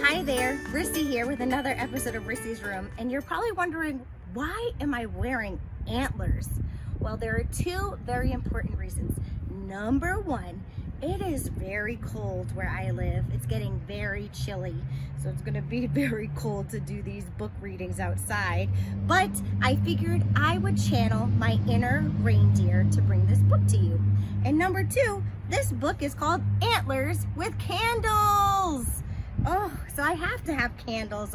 Hi there, Rissy here with another episode of Rissy's Room, and you're probably wondering, why am I wearing antlers? Well, there are two very important reasons. Number one, it is very cold where I live. It's getting very chilly, so it's gonna be very cold to do these book readings outside, but I figured I would channel my inner reindeer to bring this book to you. And number two, this book is called Antlers with Candles. Oh, so I have to have antlers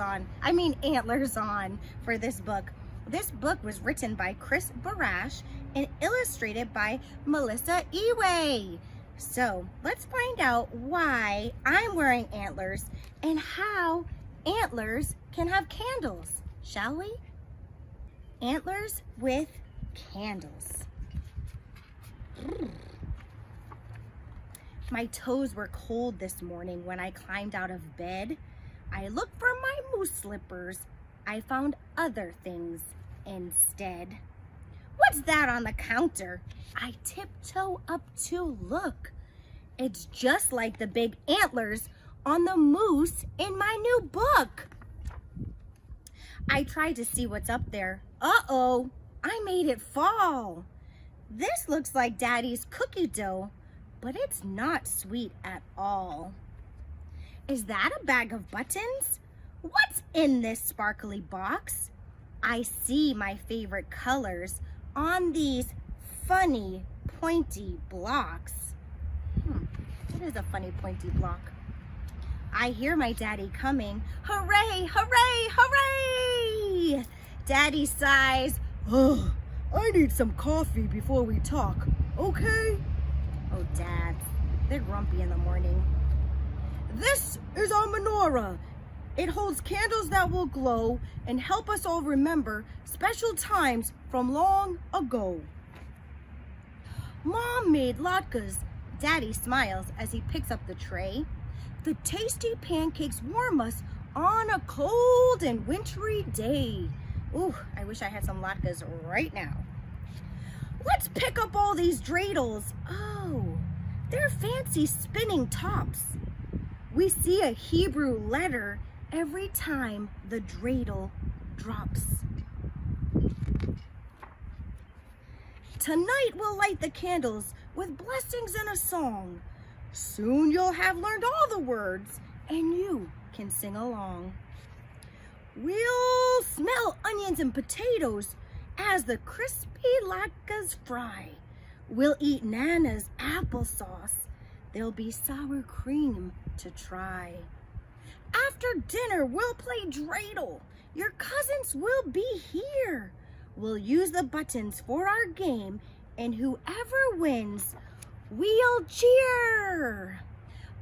on for this book. This book was written by Chris Barash and illustrated by Melissa Eway. So let's find out why I'm wearing antlers and how antlers can have candles, shall we? Antlers with candles. My toes were cold this morning when I climbed out of bed. I looked for my moose slippers. I found other things instead. What's that on the counter? I tiptoe up to look. It's just like the big antlers on the moose in my new book. I tried to see what's up there. Uh-oh, I made it fall. This looks like Daddy's cookie dough, but it's not sweet at all. Is that a bag of buttons? What's in this sparkly box? I see my favorite colors on these funny pointy blocks. What is a funny pointy block? I hear my daddy coming. Hooray, hooray, hooray! Daddy sighs. Oh, I need some coffee before we talk, okay? Oh, Dad, they're grumpy in the morning. This is our menorah. It holds candles that will glow and help us all remember special times from long ago. Mom made latkes. Daddy smiles as he picks up the tray. The tasty pancakes warm us on a cold and wintry day. Ooh, I wish I had some latkes right now. Let's pick up all these dreidels. Oh, they're fancy spinning tops. We see a Hebrew letter every time the dreidel drops. Tonight we'll light the candles with blessings and a song. Soon you'll have learned all the words and you can sing along. We'll smell onions and potatoes as the crispy latkes fry. We'll eat Nana's applesauce. There'll be sour cream to try. After dinner, we'll play dreidel. Your cousins will be here. We'll use the buttons for our game, and whoever wins, we'll cheer.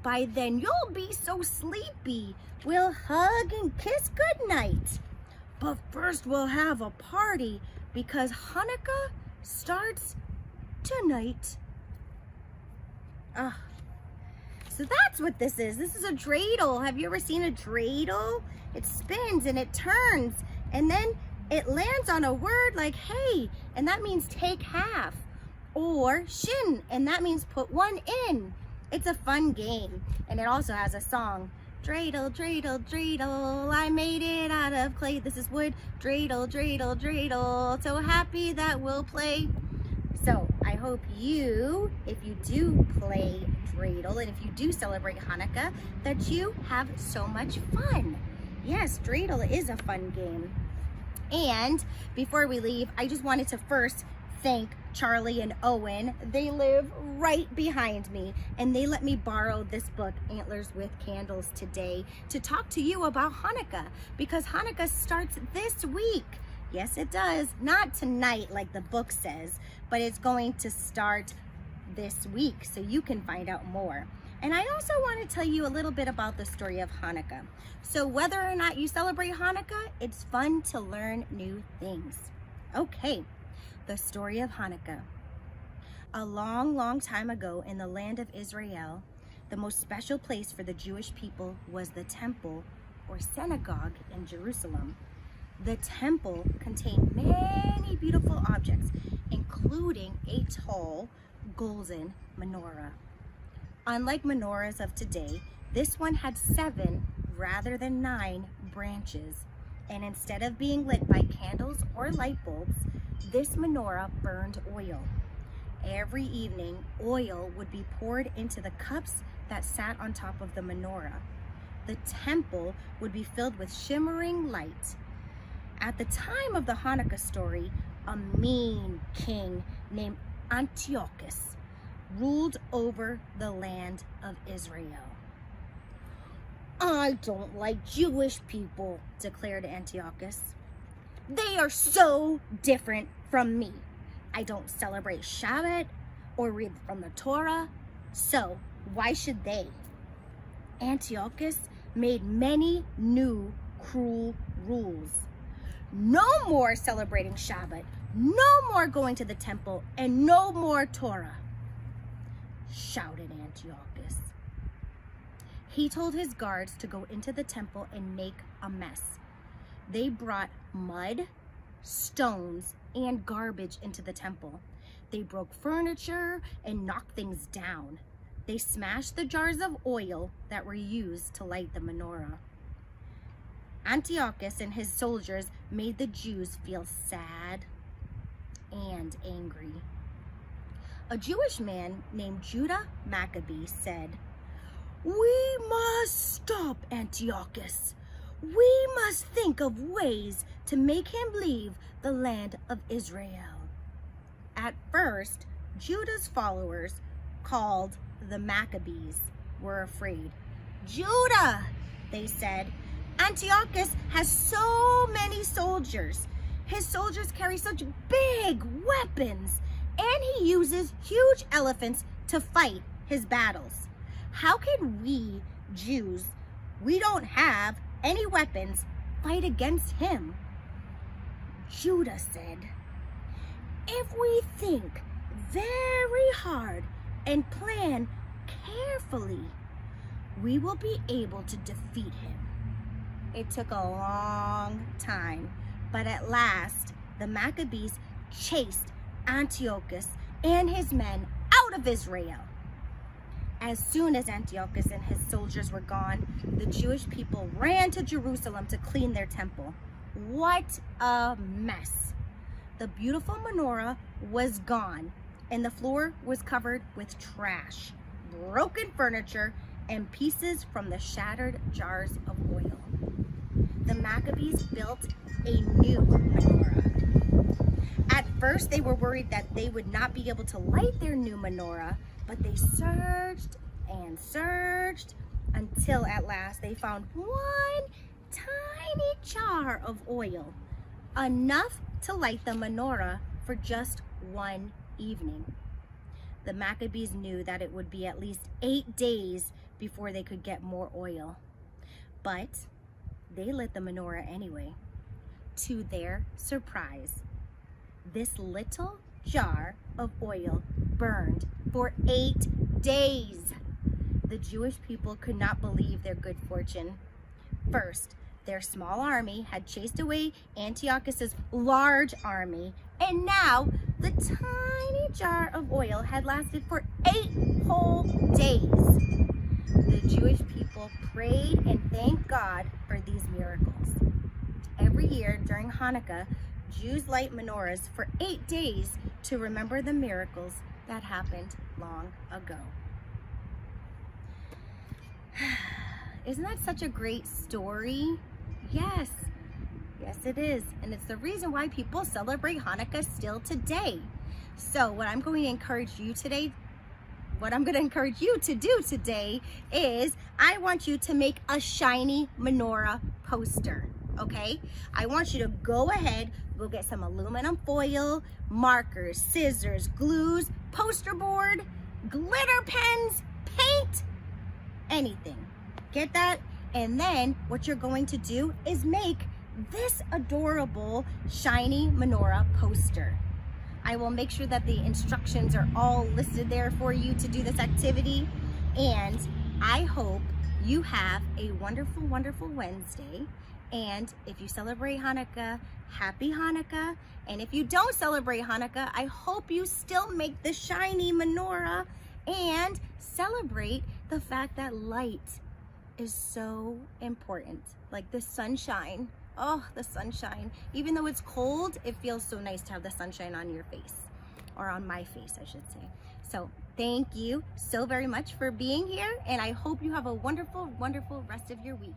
By then, you'll be so sleepy. We'll hug and kiss goodnight. But first, we'll have a party because Hanukkah starts tonight. So that's what this is. This is a dreidel. Have you ever seen a dreidel? It spins and it turns, and then it lands on a word like hey, and that means take half, or shin, and that means put one in. It's a fun game, and it also has a song. Dreidel, dreidel, dreidel, I made it out of clay. This is wood. Dreidel, dreidel, dreidel, so happy that we'll play. So I hope you, if you do play dreidel and if you do celebrate Hanukkah, that you have so much fun. Yes, dreidel is a fun game. And before we leave, I just wanted to first thank Charlie and Owen. They live right behind me, and they let me borrow this book, Antlers with Candles, today to talk to you about Hanukkah, because Hanukkah starts this week. Yes, it does. Not tonight like the book says, but it's going to start this week, so you can find out more. And I also want to tell you a little bit about the story of Hanukkah. So whether or not you celebrate Hanukkah, it's fun to learn new things. Okay, the story of Hanukkah. A long, long time ago in the land of Israel, the most special place for the Jewish people was the temple or synagogue in Jerusalem. The temple contained many beautiful objects, including a tall golden menorah. Unlike menorahs of today, this one had 7 rather than 9 branches. And instead of being lit by candles or light bulbs, this menorah burned oil. Every evening, oil would be poured into the cups that sat on top of the menorah. The temple would be filled with shimmering light. At the time of the Hanukkah story, a mean king named Antiochus ruled over the land of Israel. I don't like Jewish people, declared Antiochus. They are so different from me. I don't celebrate Shabbat or read from the Torah, so why should they? Antiochus made many new cruel rules. No more celebrating Shabbat, no more going to the temple, and no more Torah, shouted Antiochus. He told his guards to go into the temple and make a mess. They brought mud, stones, and garbage into the temple. They broke furniture and knocked things down. They smashed the jars of oil that were used to light the menorah. Antiochus and his soldiers made the Jews feel sad and angry. A Jewish man named Judah Maccabee said, "We must stop Antiochus. We must think of ways to make him leave the land of Israel." At first, Judah's followers, called the Maccabees, were afraid. "Judah," they said, "Antiochus has so many soldiers. His soldiers carry such big weapons, and he uses huge elephants to fight his battles. How can we, Jews, we don't have any weapons, fight against him?" Judah said, "If we think very hard and plan carefully, we will be able to defeat him." It took a long time, but at last the Maccabees chased Antiochus and his men out of Israel. As soon as Antiochus and his soldiers were gone, the Jewish people ran to Jerusalem to clean their temple. What a mess! The beautiful menorah was gone, and the floor was covered with trash, broken furniture, and pieces from the shattered jars of oil. The Maccabees built a new menorah. At first, they were worried that they would not be able to light their new menorah, but they searched and searched until at last they found one tiny jar of oil, enough to light the menorah for just one evening. The Maccabees knew that it would be at least 8 days before they could get more oil, but they lit the menorah anyway. To their surprise, this little jar of oil burned for 8 days. The Jewish people could not believe their good fortune. First, their small army had chased away Antiochus's large army, and now the tiny jar of oil had lasted for 8 whole days. The Jewish people prayed and thanked God for these miracles. Every year during Hanukkah, Jews light menorahs for 8 days to remember the miracles that happened long ago. Isn't that such a great story? Yes, yes it is. And it's the reason why people celebrate Hanukkah still today. So what I'm going to encourage you to do today is I want you to make a shiny menorah poster, okay? I want you to go ahead, go get some aluminum foil, markers, scissors, glues, poster board, glitter pens, paint, anything. Get that? And then what you're going to do is make this adorable shiny menorah poster. I will make sure that the instructions are all listed there for you to do this activity. And I hope you have a wonderful, wonderful Wednesday. And if you celebrate Hanukkah, happy Hanukkah. And if you don't celebrate Hanukkah, I hope you still make the shiny menorah and celebrate the fact that light is so important. Like the sunshine. Oh, the sunshine. Even though it's cold, it feels so nice to have the sunshine on your face, or on my face, I should say. So thank you so very much for being here, and I hope you have a wonderful, wonderful rest of your week.